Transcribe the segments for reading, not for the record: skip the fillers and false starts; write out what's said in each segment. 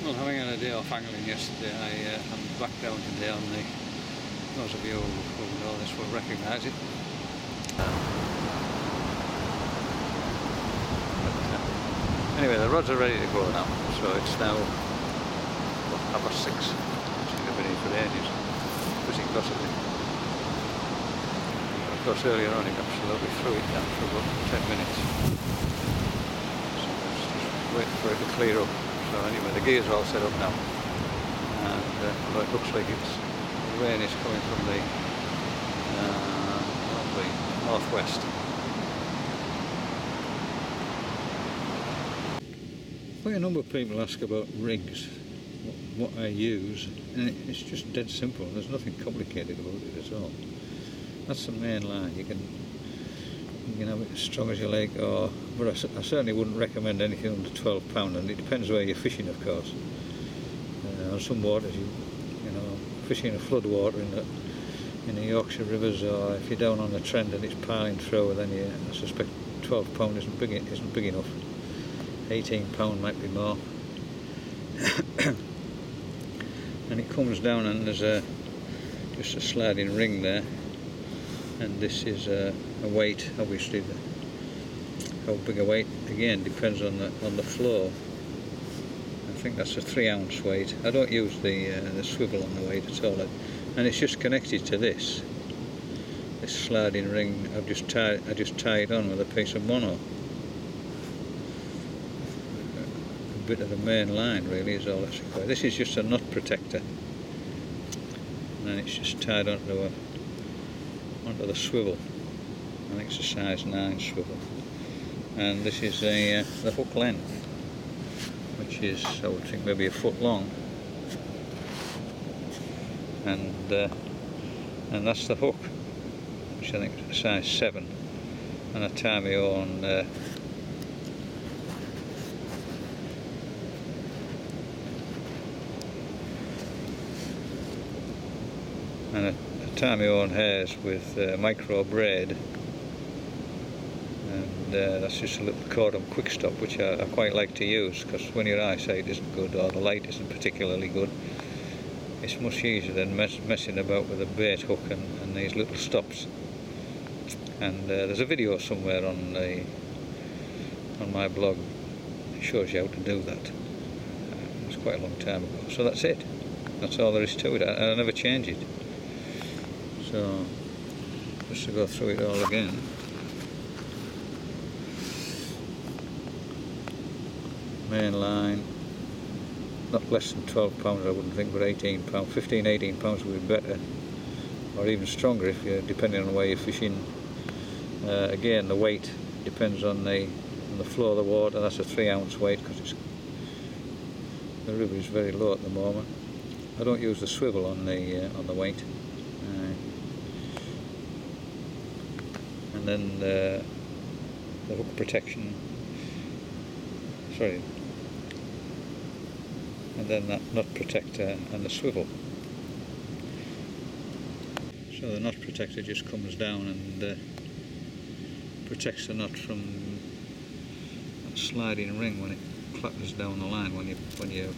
Well, having had a day off angling yesterday, I'm back down today on the, those of you who know this will recognise it. Anyway, the rods are ready to go now, so it's now 6:30, which I've been in for ages, fishing possibly. Of course earlier on it absolutely threw it down for about 10 minutes. So it's just waiting for it to clear up. So anyway, the gear's all set up now, and well, it looks like the rain is coming from the northwest. Quite a number of people ask about rigs, what I use, and it's just dead simple. There's nothing complicated about it at all. That's the main line. You can have it as strong as you like, but I certainly wouldn't recommend anything under 12 pound, and it depends where you're fishing, of course. On some waters, you know, fishing a flood water in the Yorkshire rivers, or if you're down on the Trent and it's piling through, then I suspect 12 pound isn't big enough. 18 pound might be more. And it comes down, and there's just a sliding ring there, and this is a weight. Obviously, how big a weight again depends on the flow. I think that's a 3-ounce weight. I don't use the swivel on the weight at all, and it's just connected to this sliding ring. I just tie it on with a piece of mono. A bit of the main line really is all that's required. This is just a nut protector, and it's just tied onto the swivel. I think it's a size 9 swivel, and this is the hook length, which is, I would think, maybe a foot long, and that's the hook, which I think is a size 7, and I tie my own hairs with micro braid, and that's just a little cordon quick stop, which I quite like to use, because when your eyesight isn't good or the light isn't particularly good, it's much easier than messing about with a bait hook and these little stops. And there's a video somewhere on my blog that shows you how to do that. It's quite a long time ago. So that's it. That's all there is to it. I never change it. So just to go through it all again. Main line, not less than 12 pounds I wouldn't think, but 18 pounds, 15, 18 pounds would be better, or even stronger if you're depending on where you're fishing. Again, the weight depends on the flow of the water. That's a 3-ounce weight, because the river is very low at the moment. I don't use the swivel on the weight. And then the hook protection, and then that nut protector and the swivel. So the nut protector just comes down and protects the nut from that sliding ring when it clatters down the line when you're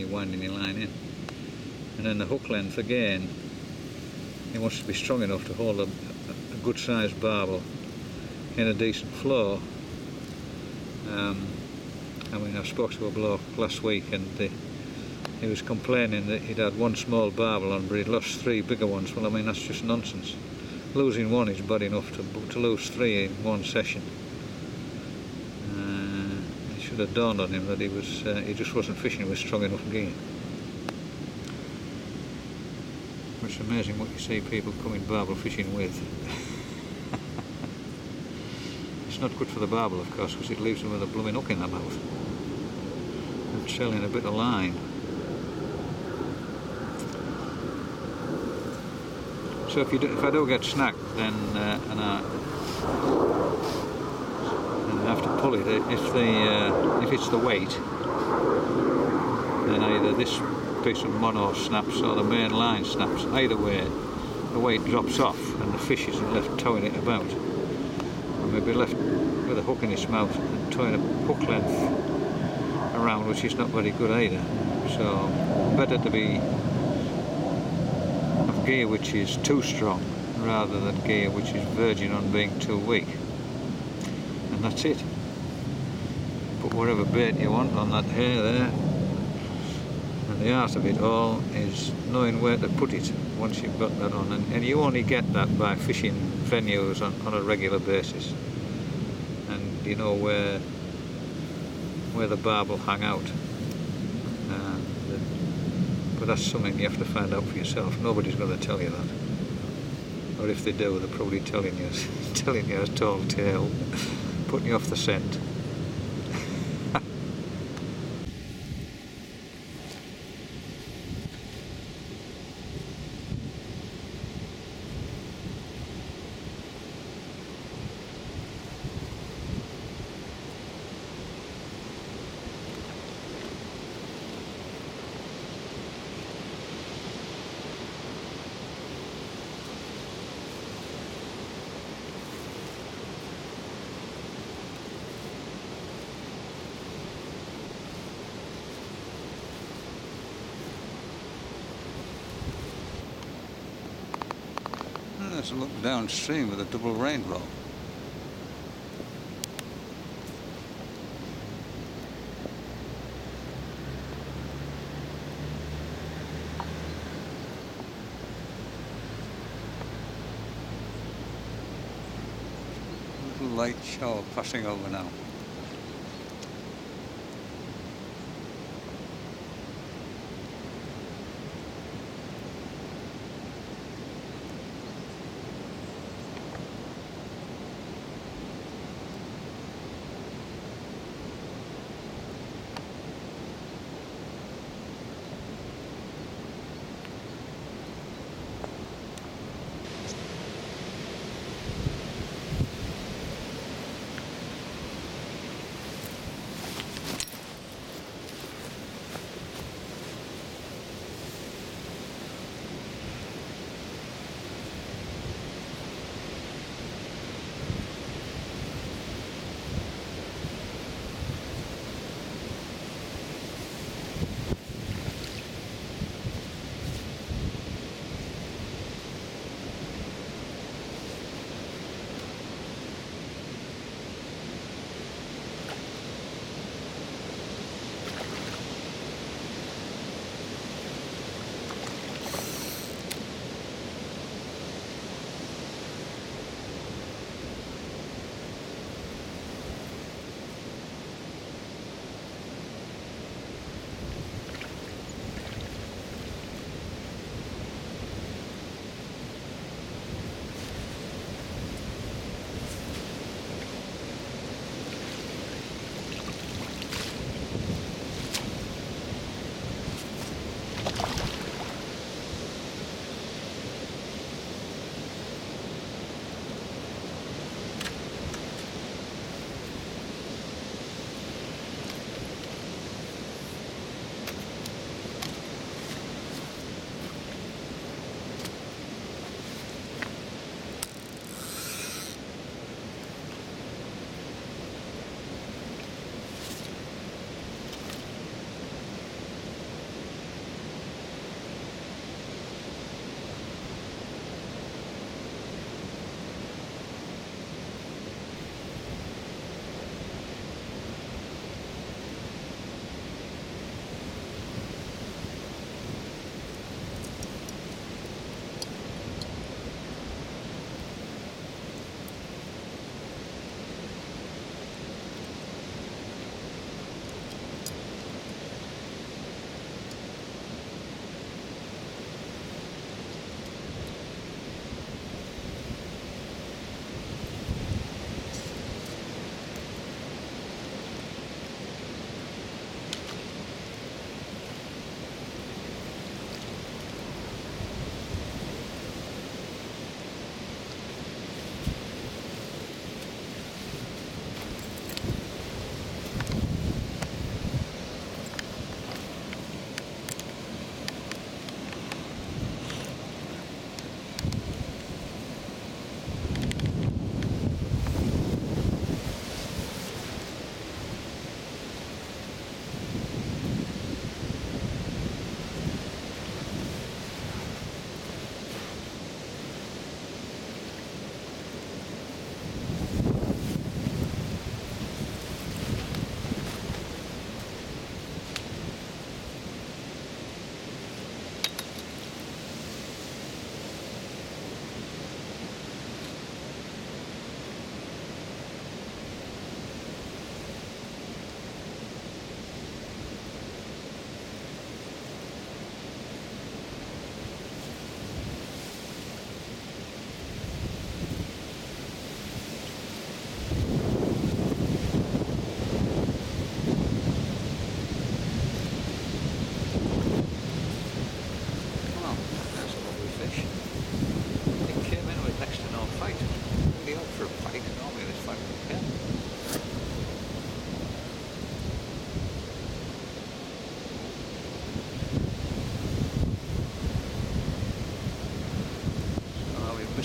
winding your line in. And then the hook length, again, it wants to be strong enough to hold a good sized barbel in a decent flow. I mean, I spoke to a bloke last week, and he was complaining that he'd had one small barbel on, but he'd lost 3 bigger ones. Well, I mean, that's just nonsense. Losing one is bad enough, to lose 3 in one session. It should have dawned on him that he just wasn't fishing with strong enough gear. It's amazing what you see people coming barbel fishing with. It's not good for the barbel, of course, because it leaves them with a blooming hook in their mouth and selling a bit of line. So if I do get snagged, then and I have to pull it. If it's the weight, then either this piece of mono snaps or the main line snaps. Either way, the weight drops off and the fish isn't left towing it about. It may be left with a hook in its mouth and towing a hook length around, which is not very good either. So better to be of gear which is too strong rather than gear which is verging on being too weak. And that's it. Put whatever bait you want on that hair there, and the art of it all is knowing where to put it once you've got that on, and you only get that by fishing venues on a regular basis, and you know where the barb will hang out. But that's something you have to find out for yourself. Nobody's going to tell you that, or if they do, they're probably telling you a tall tale, putting you off the scent. Let's look downstream with a double rainbow. Little light shower passing over now.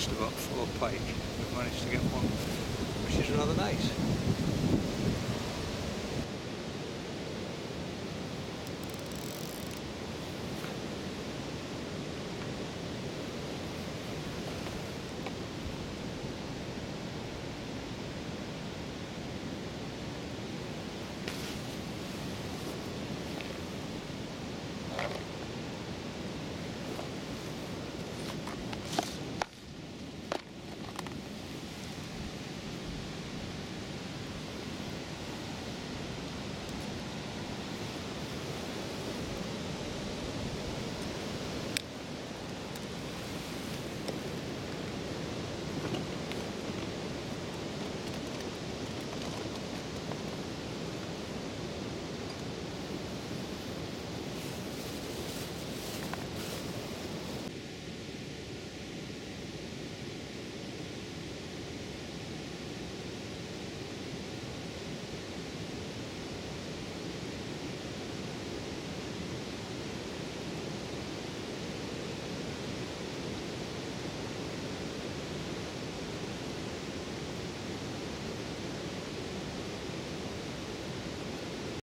just about 4 pike. We've managed to get one, which is rather nice.